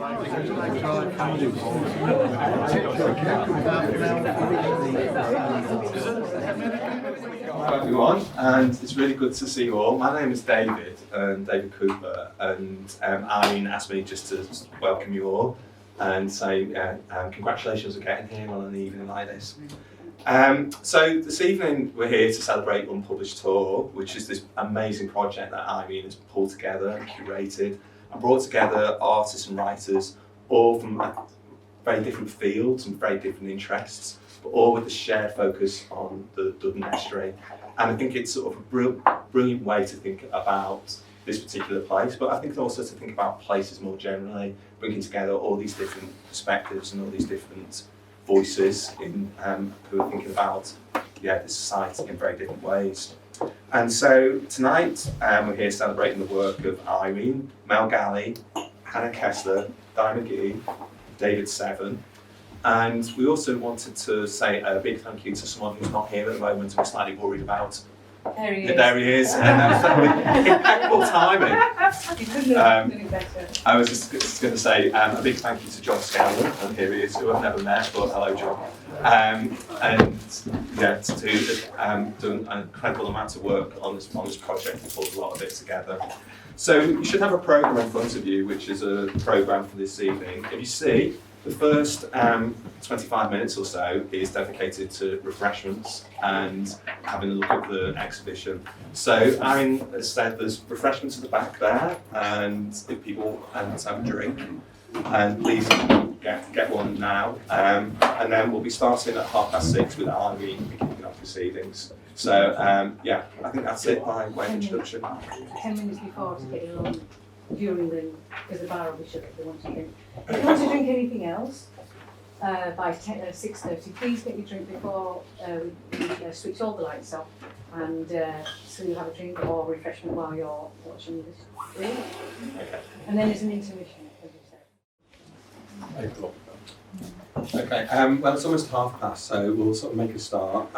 Hello everyone, and it's really good to see you all. My name is David Cooper, and Irene asked me just to welcome you all and say congratulations on getting here on an evening like this. So this evening we're here to celebrate Unpublished Tour, which is this amazing project that Irene has pulled together and curated and brought together artists and writers, all from very different fields and very different interests, but all with a shared focus on the Duddon Estuary. And I think it's sort of a brilliant way to think about this particular place, but I think also to think about places more generally, bringing together all these different perspectives and all these different voices in, who are thinking about the society in very different ways. And so tonight we're here celebrating the work of Irene, Mel Galley, Hannah Kessler, Di McGee, David Seven. And we also wanted to say a big thank you to someone who's not here at the moment and we're slightly worried about. There he is. There he is. And that was impeccable timing. You couldn't have done it better. I was just going to say a big thank you to John Scanlon, and here he is, who I've never met, but hello John. And to done an incredible amount of work on this project and pulled a lot of it together. So you should have a programme in front of you, which is a programme for this evening. If you see, the first 25 minutes or so is dedicated to refreshments and having a look at the exhibition. So Irene has said there's refreshments at the back there, and if people want to have a drink, and please get one now. And then we'll be starting at 6:30 with Irene kicking off proceedings. So I think that's it by way of introduction. 10 minutes before to get along during because the bar will be shut if they want to drink. If you want to drink anything else by 6:30, please get your drink before we switch all the lights off, and so you have a drink or refreshment while you're watching this film. Okay. And then there's an intermission, as you said. Okay, well it's almost past, so we'll sort of make a start.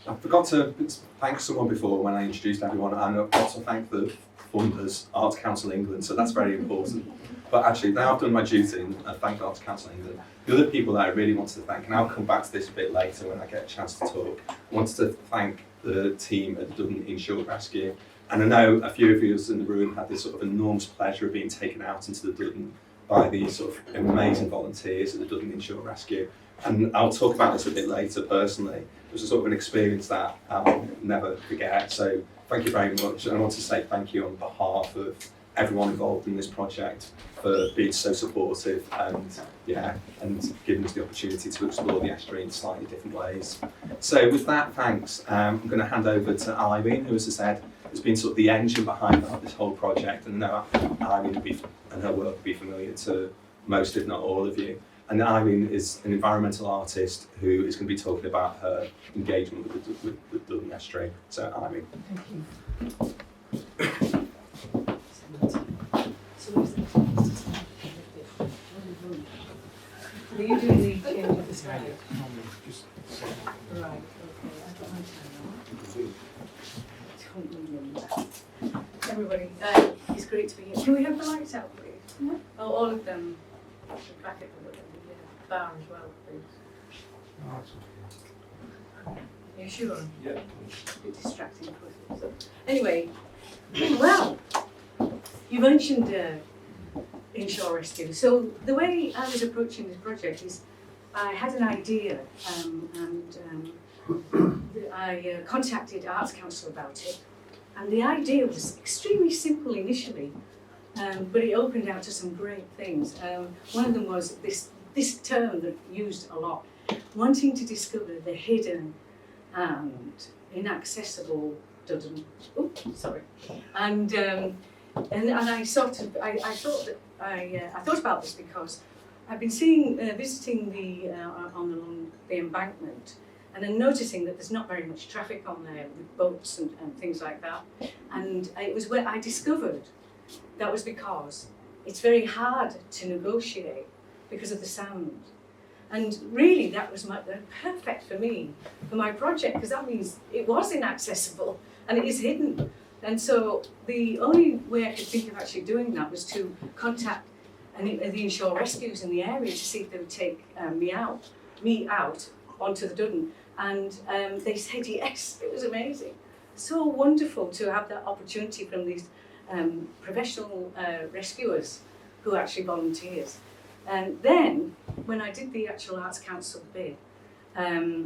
I forgot to thank someone before when I introduced everyone, and I've got to thank the funders, Arts Council England, so that's very important. But actually, now I've done my duty and thanked Arts Council England, the other people that I really wanted to thank, and I'll come back to this a bit later when I get a chance to talk, I wanted to thank the team at Duddon Inshore Rescue. And I know a few of you in the room had this sort of enormous pleasure of being taken out into the Duddon by these sort of amazing volunteers at the Duddon Inshore Rescue. And I'll talk about this a bit later personally. It was a sort of an experience that I'll never forget. So thank you very much. And I want to say thank you on behalf of everyone involved in this project for being so supportive and giving us the opportunity to explore the estuary in slightly different ways. So with that, thanks. I'm going to hand over to Irene, who, as I said, has been sort of the engine behind this whole project. And I know Irene and her work will be familiar to most, if not all of you. And Irene is an environmental artist who is going to be talking about her engagement with the Duddon Estuary. So, Irene. Thank you. Are you doing the change of the slide? Right, okay, I've got my time now. Everybody, it's great to be here. Can we have the lights out, please? Yeah. Oh, all of them. Back at the bar as well, please. Are you sure? Yeah. A bit distracting, so. Anyway, well, you mentioned inshore rescue. So the way I was approaching this project is I had an idea and I contacted Arts Council about it. And the idea was extremely simple initially, but it opened out to some great things. One of them was this term that used a lot, wanting to discover the hidden and inaccessible Duddon. Oh, sorry. And I thought about this because I've been visiting on the embankment, and then noticing that there's not very much traffic on there with boats and things like that. And it was where I discovered that was because it's very hard to negotiate because of the sound. And really that was perfect for me, for my project, because that means it was inaccessible and it is hidden. And so the only way I could think of actually doing that was to contact the inshore rescues in the area to see if they would take me out onto the Duddon. And they said yes. It was amazing. So wonderful to have that opportunity from these professional rescuers who are actually volunteers. And then, when I did the actual Arts Council bid, I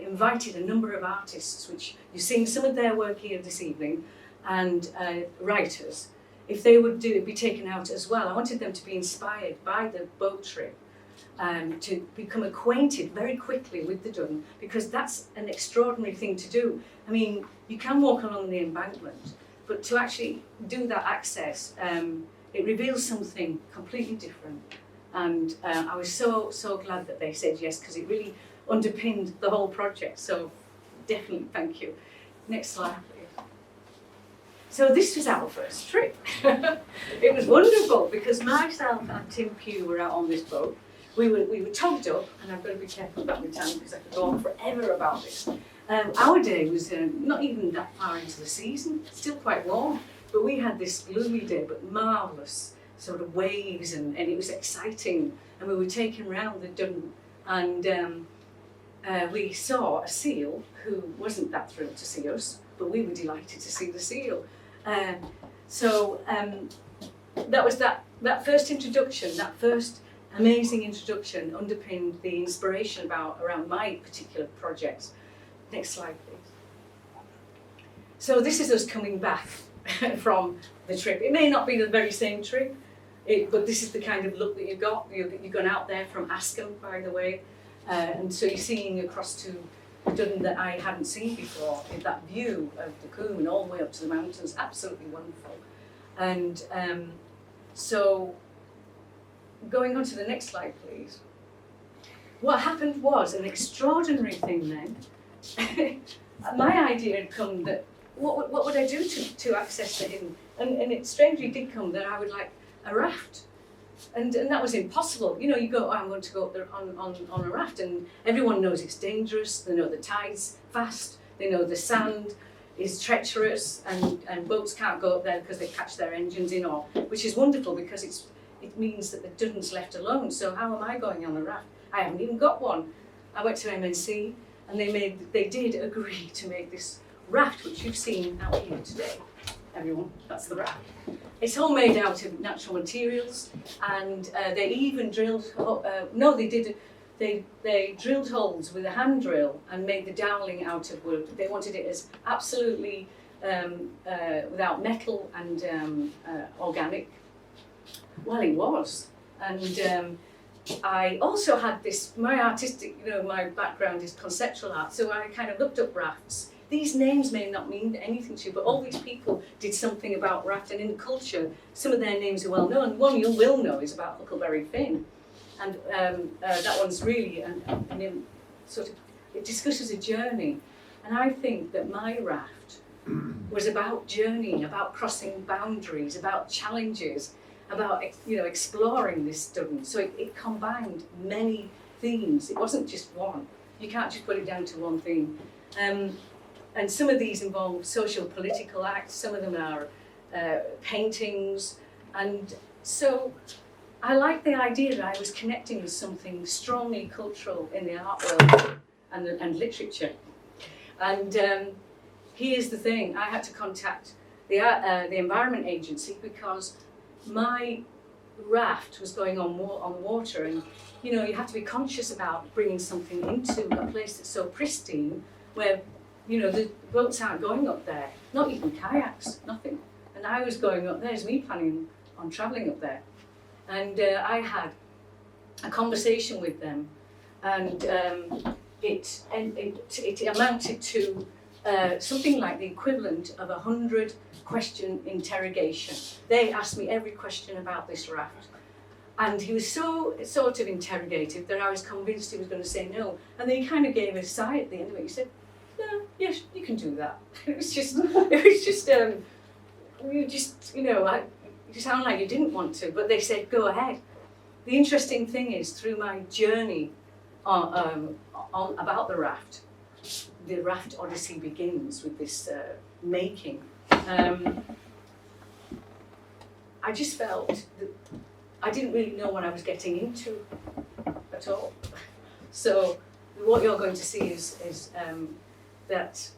invited a number of artists, which you've seen some of their work here this evening, and writers, if they would be taken out as well. I wanted them to be inspired by the boat trip, to become acquainted very quickly with the Duddon, because that's an extraordinary thing to do. I mean, you can walk along the embankment, but to actually do that access, it reveals something completely different. And I was so glad that they said yes, because it really underpinned the whole project. So definitely thank you. Next slide, please. So this was our first trip. It was wonderful because myself and Tim Pugh were out on this boat. We were togged up, and I've got to be careful about my time because I could go on forever about this. Our day was not even that far into the season, still quite warm, but we had this gloomy day, but marvellous sort of waves, and it was exciting. And we were taken round the Duddon, and we saw a seal who wasn't that thrilled to see us, but we were delighted to see the seal. So that was that first introduction, that first amazing introduction underpinned the inspiration around my particular projects. Next slide, please. So this is us coming back from the trip. It may not be the very same trip, but this is the kind of look that you got. You've gone out there from Askham, by the way, and so you're seeing across to Duddon that I hadn't seen before. That view of the Coombe and all the way up to the mountains, absolutely wonderful. And so, going on to the next slide, please. What happened was an extraordinary thing then. My idea had come that what would I do to access the hidden? And it strangely did come that I would like a raft. And that was impossible. You know, you go, oh, I'm going to go up there on a raft, and everyone knows it's dangerous. They know the tide's fast. They know the sand is treacherous, and boats can't go up there because they catch their engines in, which is wonderful because it means that the Duddon's left alone. So how am I going on a raft? I haven't even got one. I went to MNC, and they did agree to make this raft, which you've seen out here today. Everyone, that's the raft. It's all made out of natural materials, and they even drilled. They drilled holes with a hand drill and made the dowling out of wood. They wanted it as absolutely without metal and organic. Well, it was, and I also had this. My artistic, my background is conceptual art, so I kind of looked up rafts. These names may not mean anything to you, but all these people did something about raft, and in the culture, some of their names are well known. One you will know is about Huckleberry Finn, and that one's really it discusses a journey, and I think that my raft was about journeying, about crossing boundaries, about challenges, about exploring this Duddon. So it combined many themes. It wasn't just one. You can't just put it down to one theme. And some of these involve social political acts, some of them are paintings, and so I like the idea that I was connecting with something strongly cultural in the art world and literature. And here's the thing, I had to contact the Environment Agency because my raft was going on water, and you have to be conscious about bringing something into a place that's so pristine where the boats aren't going up there, not even kayaks, nothing. And I was going up there, as me planning on travelling up there. And I had a conversation with them, and it amounted to something like the equivalent of 100-question interrogation. They asked me every question about this raft. And he was so sort of interrogative that I was convinced he was going to say no. And then he kind of gave a sigh at the end of it. He said, "No, yes, you can do that." You sound like you didn't want to, but they said, go ahead. The interesting thing is, through my journey about the raft odyssey begins with this making. I I just felt that I didn't really know what I was getting into at all. So what you're going to see is that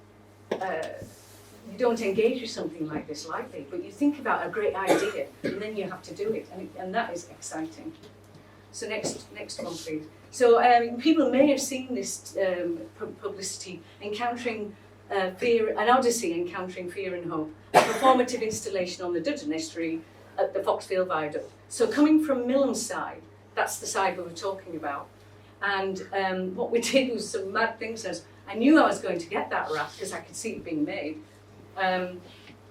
you don't engage with something like this lightly, but you think about a great idea and then you have to do it, and that is exciting. So next one, please. So people may have seen this publicity, encountering fear, an Odyssey encountering fear and hope, a performative installation on the Duddon Estuary at the Foxfield Viaduct. So coming from Millom's side, that's the side we were talking about. And what we did was some mad things. I knew I was going to get that raft because I could see it being made. I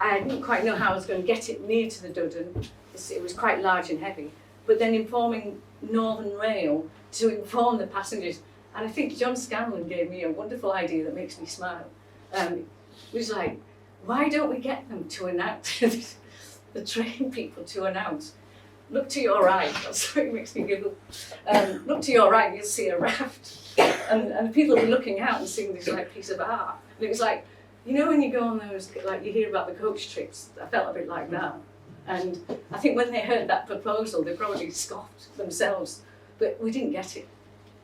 didn't quite know how I was going to get it near to the Duddon. It was quite large and heavy. But then informing Northern Rail to inform the passengers. And I think John Scanlon gave me a wonderful idea that makes me smile. It was like, why don't we get them to announce, the train people to announce, look to your right, that's what makes me giggle. Look to your right, you'll see a raft. And people will be looking out and seeing this like piece of art. And it was like, you know when you go on those, like you hear about the coach trips, I felt a bit like that. And I think when they heard that proposal, they probably scoffed themselves. But we didn't get it.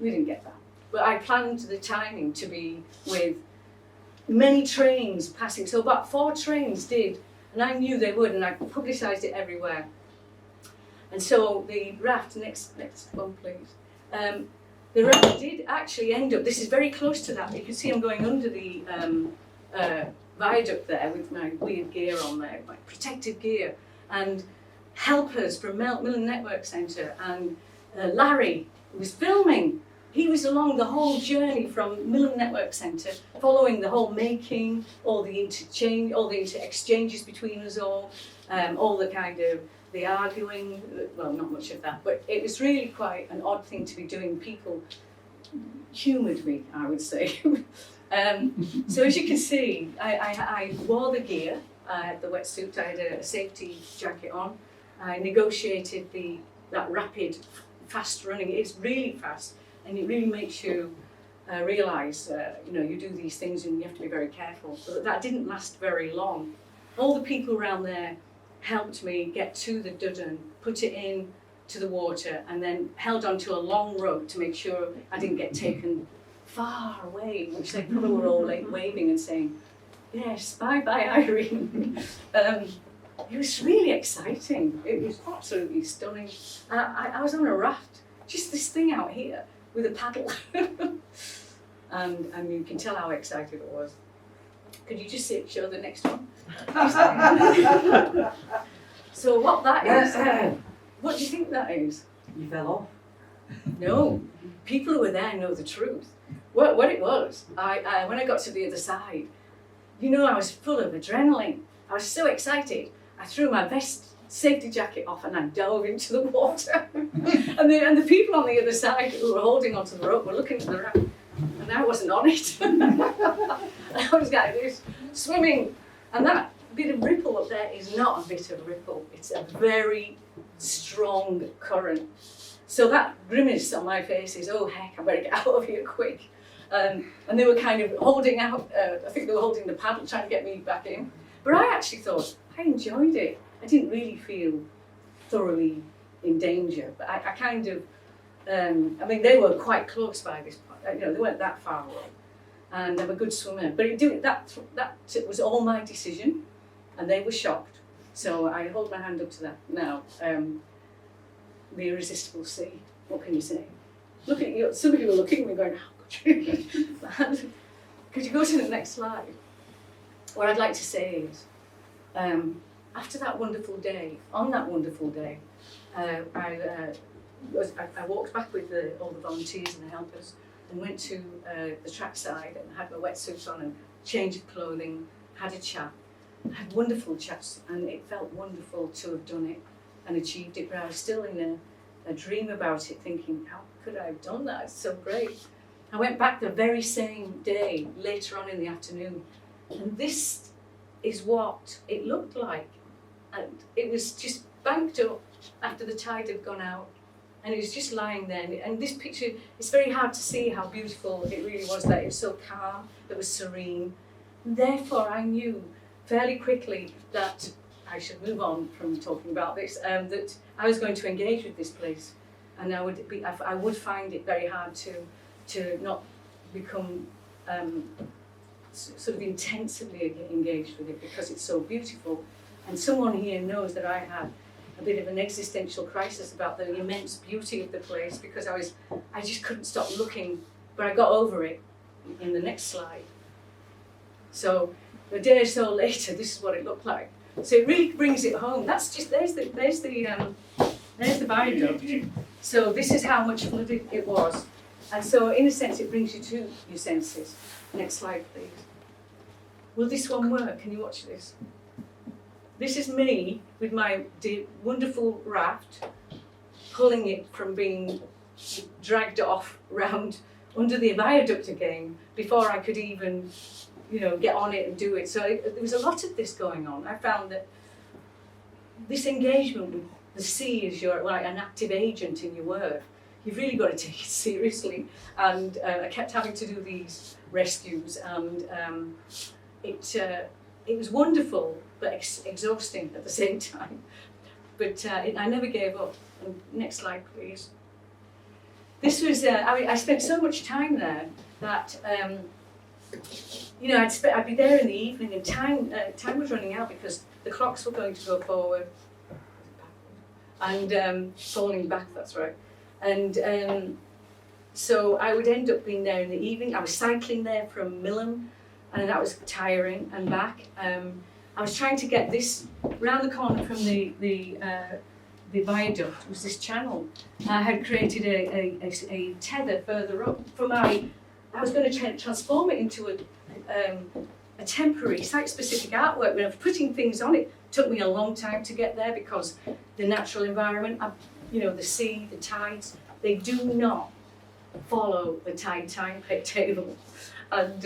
We didn't get that. But I planned the timing to be with many trains passing. So about 4 trains did, and I knew they would, and I publicised it everywhere. And so the raft, next one please. The raft did actually end up, this is very close to that. You can see I'm going under the viaduct there with my weird gear on there, my protective gear. And helpers from Millom Network Centre and Larry was filming. He was along the whole journey from Millom Network Centre, following the whole making, all the exchanges between us all the kind of the arguing, well, not much of that, but it was really quite an odd thing to be doing. People humoured me, I would say. So as you can see, I wore the gear. I had the wetsuit, I had a safety jacket on. I negotiated that rapid, fast running. It's really fast, and it really makes you realise, you do these things and you have to be very careful. But that didn't last very long. All the people around there helped me get to the Duddon, put it in to the water, and then held onto a long rope to make sure I didn't get taken far away, which they probably were all like waving and saying, yes, bye-bye, Irene. It was really exciting. It was absolutely stunning. I was on a raft, just this thing out here with a paddle. and you can tell how excited it was. Could you just show the next one? So what that is, what do you think that is? You fell off? No, people who were there know the truth. What it was, I when I got to the other side, I was full of adrenaline. I was so excited. I threw my vest safety jacket off and I dove into the water. and the people on the other side who were holding onto the rope were looking at the raft, and I wasn't on it. I was like this, swimming, and that bit of ripple up there is not a bit of ripple. It's a very strong current. So that grimace on my face is, oh heck, I better get out of here quick. And they were kind of holding out, I think they were holding the paddle, trying to get me back in. But I actually thought, I enjoyed it. I didn't really feel thoroughly in danger, but I kind of, they were quite close by this point. They weren't that far away. And I'm a good swimmer. But it was all my decision, and they were shocked. So I hold my hand up to that now. The irresistible sea. What can you say? Look at you. Some of you are looking at me going, how could you? Could you go to the next slide? What I'd like to say is, after that wonderful day, on that wonderful day, I walked back with all the volunteers and the helpers and went to the trackside and had my wetsuit on and change of clothing, had a chat, had wonderful chats, and it felt wonderful to have done it and achieved it, but I was still in a dream about it, thinking, how could I have done that? It's so great. I went back the very same day, later on in the afternoon, and this is what it looked like. And it was just banked up after the tide had gone out, and it was just lying there. And this picture, it's very hard to see how beautiful it really was, that it was so calm, it was serene. And therefore I knew fairly quickly that I should move on from talking about this, that I was going to engage with this place, and I would find it very hard to not become sort of intensively engaged with it because it's so beautiful. And someone here knows that I had a bit of an existential crisis about the immense beauty of the place because I just couldn't stop looking, but I got over it in the next slide. So a day or so later, this is what it looked like. So it really brings it home. That's just there's the viaduct. So this is how much flooded it was, and so in a sense it brings you to your senses. Next slide, please. Will this one work? Can you watch this? This is me with my wonderful raft, pulling it from being dragged off round under the viaduct again before I could even, get on it and do it. So there was a lot of this going on. I found that this engagement with the sea as like an active agent in your work, you've really got to take it seriously. And I kept having to do these rescues, and it was wonderful but exhausting at the same time. But I never gave up. And next slide, please. This was I spent so much time there that I'd be there in the evening, and time was running out because the clocks were going to go forward and falling back. That's right. And so I would end up being there in the evening. I was cycling there from Millom, and that was tiring, and back. I was trying to get this round the corner from the viaduct was this channel. I had created a tether further up for I was going to transform it into a temporary site-specific artwork. When I was putting things on it, took me a long time to get there because the natural environment, the sea, the tides, they do not follow the tide timetable. And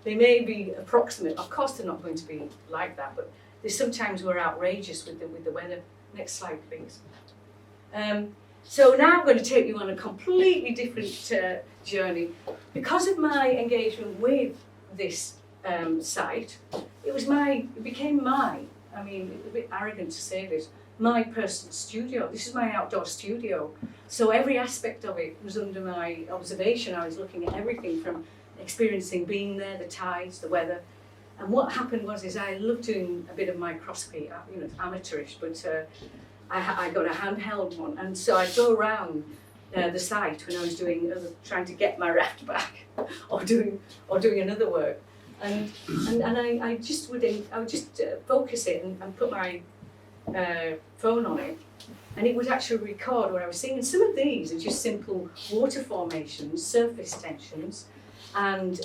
they may be approximate. Of course, they're not going to be like that, but they sometimes were outrageous with the weather. Next slide, please. So now I'm going to take you on a completely different journey. Because of my engagement with this site, it became my, a bit arrogant to say this, my personal studio. This is my outdoor studio. So every aspect of it was under my observation. I was looking at everything from experiencing being there, the tides, the weather. And what happened was I loved doing a bit of microscopy, it's amateurish, but I got a handheld one. And so I'd go around the site when I was trying to get my raft back or doing another work. And I would just focus it and put my phone on it, and it would actually record what I was seeing. And some of these are just simple water formations, surface tensions, and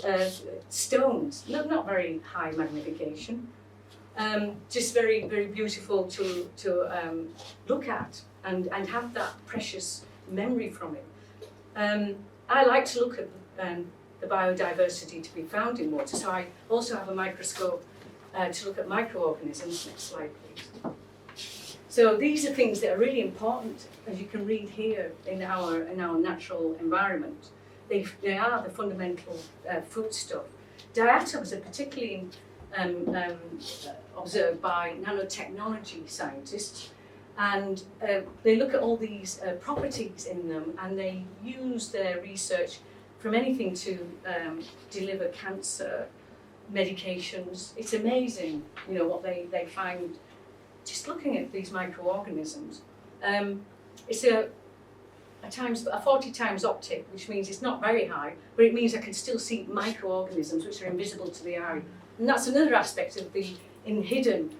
stones, not very high magnification, just very, very beautiful to look at and have that precious memory from it. I like to look at the biodiversity to be found in water, so I also have a microscope to look at microorganisms. Next slide, please. So these are things that are really important, as you can read here, in our natural environment. They are the fundamental foodstuff. Diatoms are particularly observed by nanotechnology scientists, and they look at all these properties in them, and they use their research from anything to deliver cancer medications. It's amazing, what they find just looking at these microorganisms. It's a 40 times optic, which means it's not very high, but it means I can still see microorganisms which are invisible to the eye. And that's another aspect of the hidden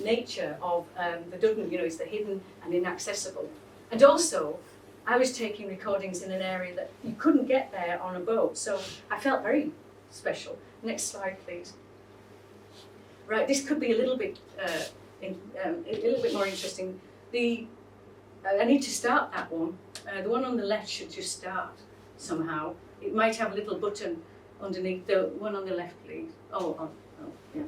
nature of the Duddon. It's the hidden and inaccessible. And also, I was taking recordings in an area that you couldn't get there on a boat, so I felt very special. Next slide, please. Right, this could be a little bit more interesting. I need to start that one. The one on the left should just start somehow. It might have a little button underneath. The one on the left, please. Oh, yeah.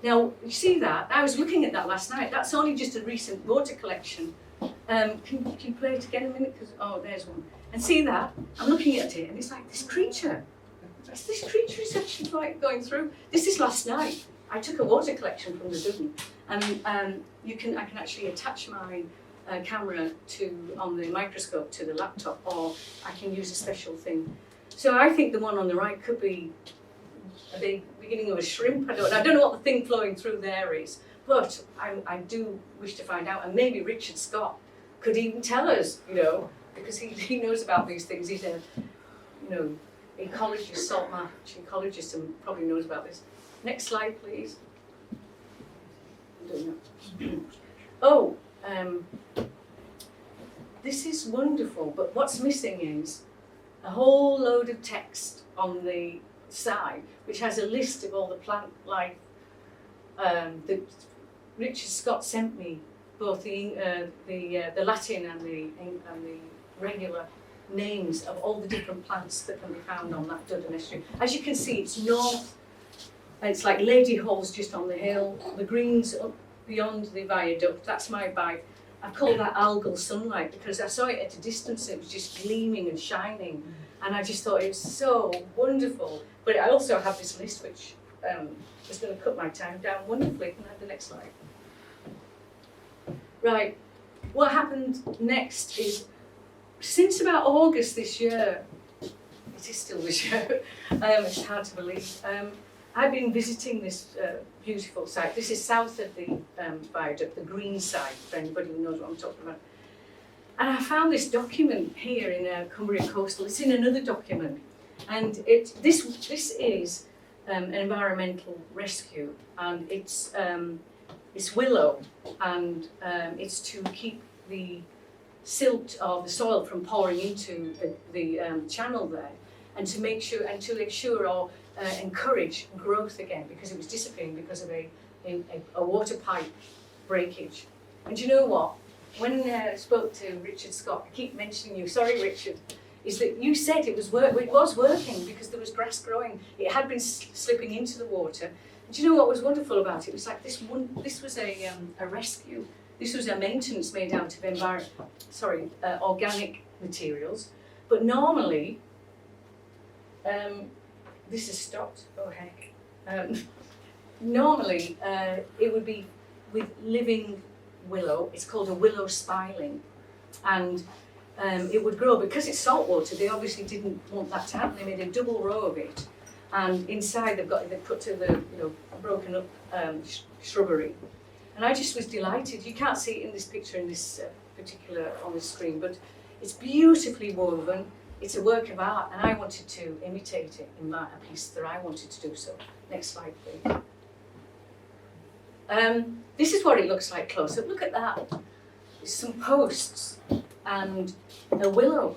Now, you see that? I was looking at that last night. That's only just a recent water collection. Can you play it again a minute? There's one. And see that? I'm looking at it, and it's like this creature. This creature is actually like going through. This is last night. I took a water collection from the Duddon, And I can actually attach my camera on the microscope to the laptop, or I can use a special thing. So I think the one on the right could be the beginning of a shrimp. I don't know what the thing flowing through there is, but I do wish to find out, and maybe Richard Scott could even tell us, because he knows about these things. He's a, ecologist, salt marsh ecologist, and probably knows about this. Next slide, please. I don't know. Oh, this is wonderful, but what's missing is a whole load of text on the side, which has a list of all the plant life that Richard Scott sent me, both the Latin and the regular names of all the different plants that can be found on that Duddon estuary. As you can see, it's north. It's like Lady Hall's just on the hill. The green's up beyond the viaduct. That's my bike. I call that algal sunlight because I saw it at a distance. It was just gleaming and shining, and I just thought it was so wonderful. But I also have this list which is going to cut my time down wonderfully. Can I have the next slide? Right. What happened next is, since about August this year, it is still this year, it's hard to believe, I've been visiting this beautiful site. This is south of the viaduct, the green side, for anybody who knows what I'm talking about. And I found this document here in Cumbria Coastal. It's in another document. And this is an environmental rescue, and it's willow, and it's to keep the silt of the soil from pouring into the channel there, and to make sure and to ensure or encourage growth again, because it was disappearing because of a water pipe breakage. And you know what? When I spoke to Richard Scott, I keep mentioning you. Sorry, Richard. Is that you said it was working because there was grass growing. It had been slipping into the water. And do you know what was wonderful about it? It was like this was a rescue. This was a maintenance made out of organic materials. But normally, this is stopped. Oh heck! Normally, it would be with living willow. It's called a willow spiling, and it would grow because it's salt water. They obviously didn't want that to happen. They made a double row of it, and inside they put to the broken up shrubbery. And I just was delighted. You can't see it in this picture in this particular on the screen, but it's beautifully woven. It's a work of art, and I wanted to imitate it in a piece that I wanted to do so. Next slide, please. This is what it looks like close up. Look at that. There's some posts and a willow,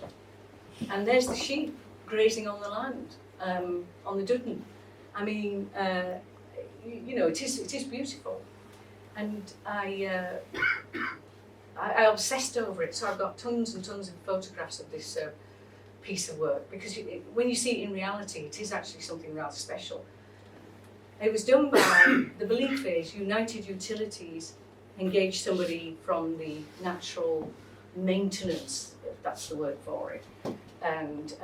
and there's the sheep grazing on the land on the Duddon. I mean, it is beautiful, and I obsessed over it. So I've got tons and tons of photographs of this piece of work, because when you see it in reality, it is actually something rather special. It was done by, the belief is, United Utilities engaged somebody from the natural maintenance, if that's the word for it, and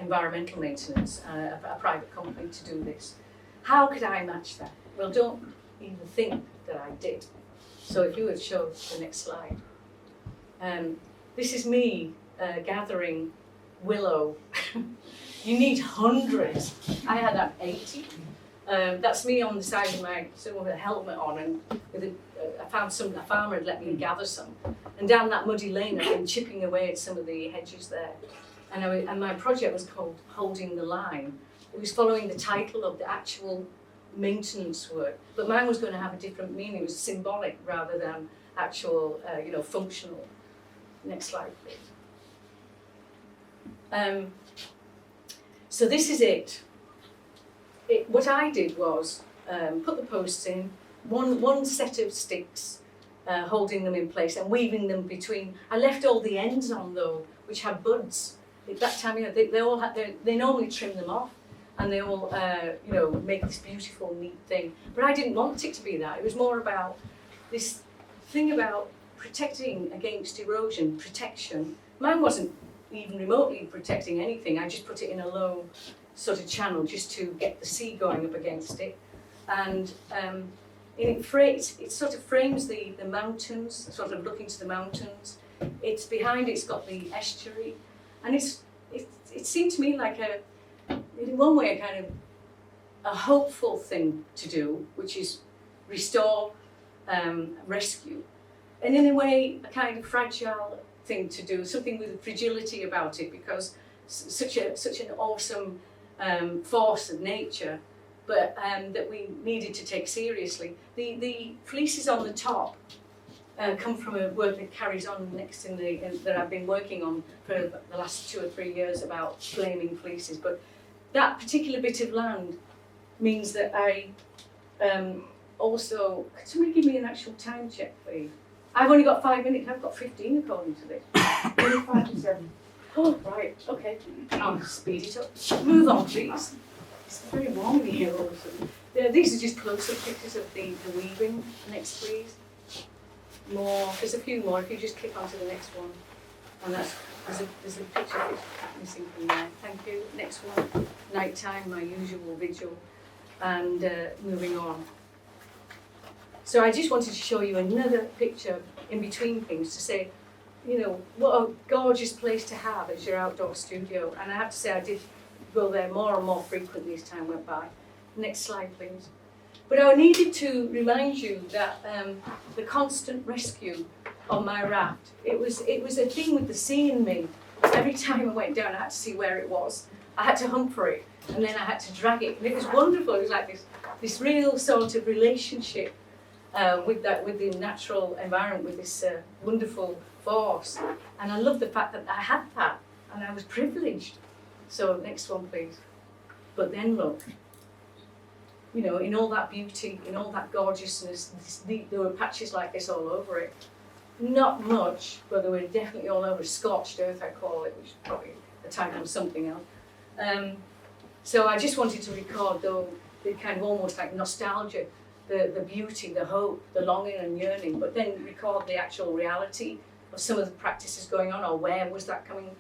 environmental maintenance, a private company to do this. How could I match that? Well, don't even think that I did. So if you would show the next slide. This is me gathering willow. You need hundreds. I had 80. That's me on the side of with a helmet on, and I found a farmer had let me gather some. And down that muddy lane, I've been chipping away at some of the hedges there. And my project was called Holding the Line. It was following the title of the actual maintenance work, but mine was going to have a different meaning. It was symbolic rather than actual, functional. Next slide, please. So this is it. What I did was put the posts in, one set of sticks, holding them in place and weaving them between. I left all the ends on though, which had buds. At that time, they normally trim them off, and they all, make this beautiful, neat thing. But I didn't want it to be that. It was more about this thing about protecting against erosion, protection. Mine wasn't even remotely protecting anything. I just put it in a low sort of channel just to get the sea going up against it. And it sort of frames the mountains, sort of looking to the mountains. It's behind it's got the estuary, and it seemed to me like in one way a kind of a hopeful thing to do, which is restore, rescue, and in a way a kind of fragile thing to do, something with fragility about it, because such an awesome force of nature, but that we needed to take seriously. The fleeces on the top come from a work that carries on next that I've been working on for the last 2 or 3 years about flaming fleeces. But that particular bit of land means that I also. Could somebody give me an actual time check, please? I've only got 5 minutes. I've got 15 according to this. Only 5 to 7. Oh, right. Okay. I'll speed it up. Move on, please. It's very warm in here all of a sudden. These are just close-up pictures of the weaving. Next, please. More. There's a few more. If you just click onto the next one, and there's a picture missing from there. Thank you. Next one. Nighttime, my usual vigil, and moving on. So I just wanted to show you another picture in between things to say, you know, what a gorgeous place to have as your outdoor studio. And I have to say I did go there more and more frequently as time went by. Next slide, please. But I needed to remind you that the constant rescue on my raft, it was a thing with the sea in me. Every time I went down, I had to see where it was. I had to hunt for it, and then I had to drag it. And it was wonderful. It was like this real sort of relationship with the natural environment, with this wonderful force. And I love the fact that I had that, and I was privileged. So next one, please. But then look, you know, in all that beauty, in all that gorgeousness, there were patches like this all over it. Not much, but they were definitely all over. Scorched earth, I call it, which is probably a title of something else. So I just wanted to record, though, the kind of almost like nostalgia, the beauty, the hope, the longing and yearning, but then record the actual reality of some of the practices going on, or where was that coming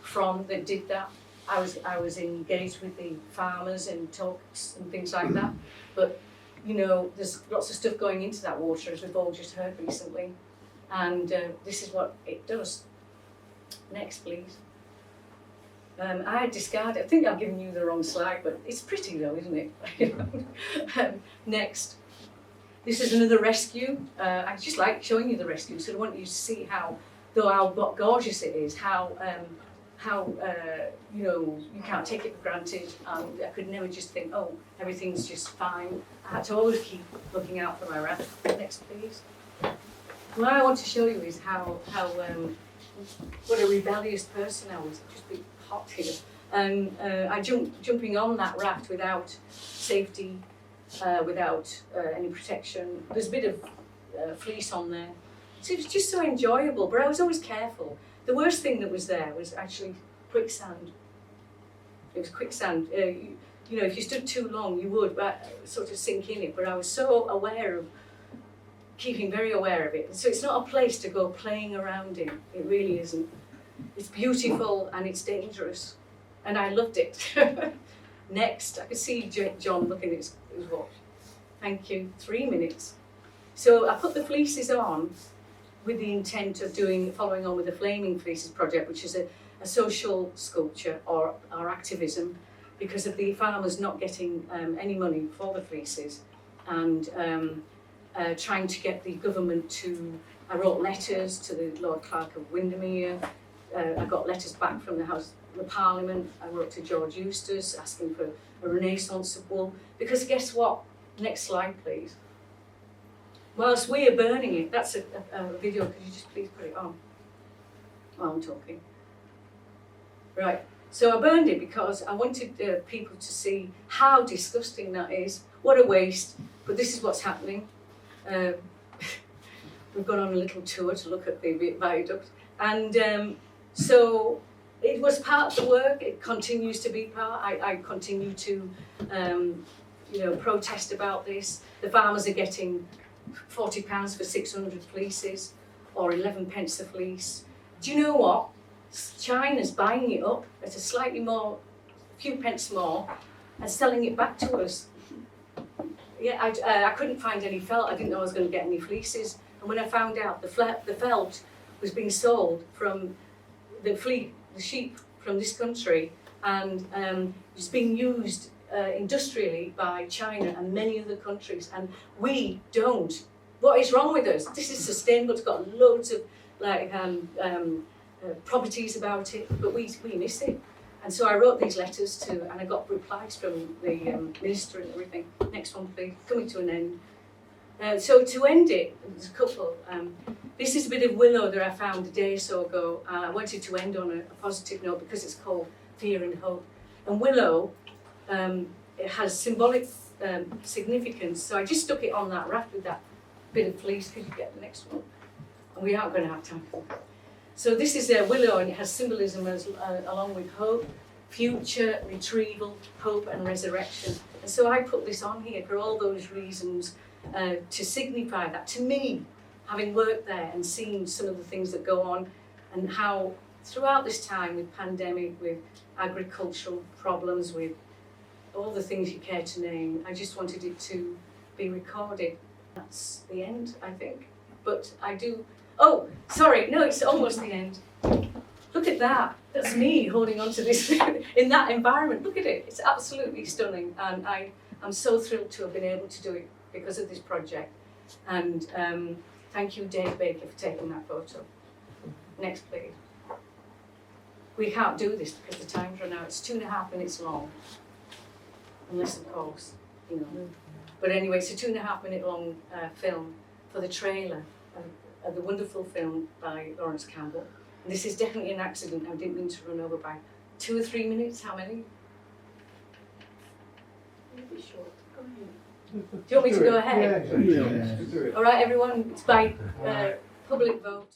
from that did that. I was engaged with the farmers and talks and things like that, but you know, there's lots of stuff going into that water, as we've all just heard recently, and this is what it does. Next, please. I discarded. I think I've given you the wrong slide, but it's pretty though, isn't it? Next. This is another rescue. I just like showing you the rescue, so I want you to see how gorgeous it is, how you know, you can't take it for granted. I could never just think, oh, everything's just fine. I had to always keep looking out for my raft. Next, please. What I want to show you is how what a rebellious person I was. Just be hot here. And I jumping on that raft without safety, without any protection. There's a bit of fleece on there. So it was just so enjoyable, but I was always careful. The worst thing that was there was actually quicksand. It was quicksand. You know, if you stood too long, you would sort of sink in it. But I was so aware of, keeping very aware of it. So it's not a place to go playing around in. It really isn't. It's beautiful and it's dangerous. And I loved it. Next, I could see John looking at his watch. Thank you. 3 minutes. So I put the fleeces on with the intent of following on with the Flaming Fleeces project, which is a social sculpture or activism, because of the farmers not getting any money for the fleeces, and trying to get the government to. I wrote letters to the Lord Clerk of Windermere. I got letters back from the Parliament. I wrote to George Eustace asking for a renaissance of wool, because guess what? Next slide, please. Whilst we are burning it, that's a video, could you just please put it on while I'm talking? Right, so I burned it because I wanted people to see how disgusting that is, what a waste, but this is what's happening. We've gone on a little tour to look at the viaduct, and so it was part of the work, it continues to be part. I continue to you know, protest about this. The farmers are getting £40 for 600 fleeces, or 11 pence a fleece. Do you know what? China's buying it up at a slightly more, few pence more, and selling it back to us. yeah, I couldn't find any felt. I didn't know I was going to get any fleeces. And when I found out the felt was being sold from the sheep from this country, and it's being used industrially by China and many other countries, and we don't. What is wrong with us? This is sustainable. It's got loads of like properties about it, but we miss it. And so I wrote these letters to, and I got replies from the minister and everything. Next one, please. Coming to an end. So to end it, there's a couple. This is a bit of willow that I found a day or so ago. I wanted to end on a positive note because it's called Fear and Hope. And willow, it has symbolic significance. So I just stuck it on that raft with that bit of fleece. Could you get the next one? And we aren't going to have time for that. So this is a willow, and it has symbolism along with hope, future, retrieval, hope and resurrection. And so I put this on here for all those reasons to signify that to me, having worked there and seen some of the things that go on, and how throughout this time with pandemic, with agricultural problems, with all the things you care to name, I just wanted it to be recorded. That's the end, I think. But I do. Oh, sorry, no, it's almost the end. Look at that. That's me holding on to this in that environment. Look at it. It's absolutely stunning. And I'm so thrilled to have been able to do it because of this project. And thank you, Dave Baker, for taking that photo. Next, please. We can't do this because the time's run out. It's 2.5 minutes long. Unless, of course, you know. But anyway, it's a 2.5 minute long film for the trailer of the wonderful film by Lawrence Campbell. And this is definitely an accident. I didn't mean to run over by 2 or 3 minutes. How many? Maybe short. Go ahead. Do you want me to go ahead? Yeah. All right, everyone. It's by public vote.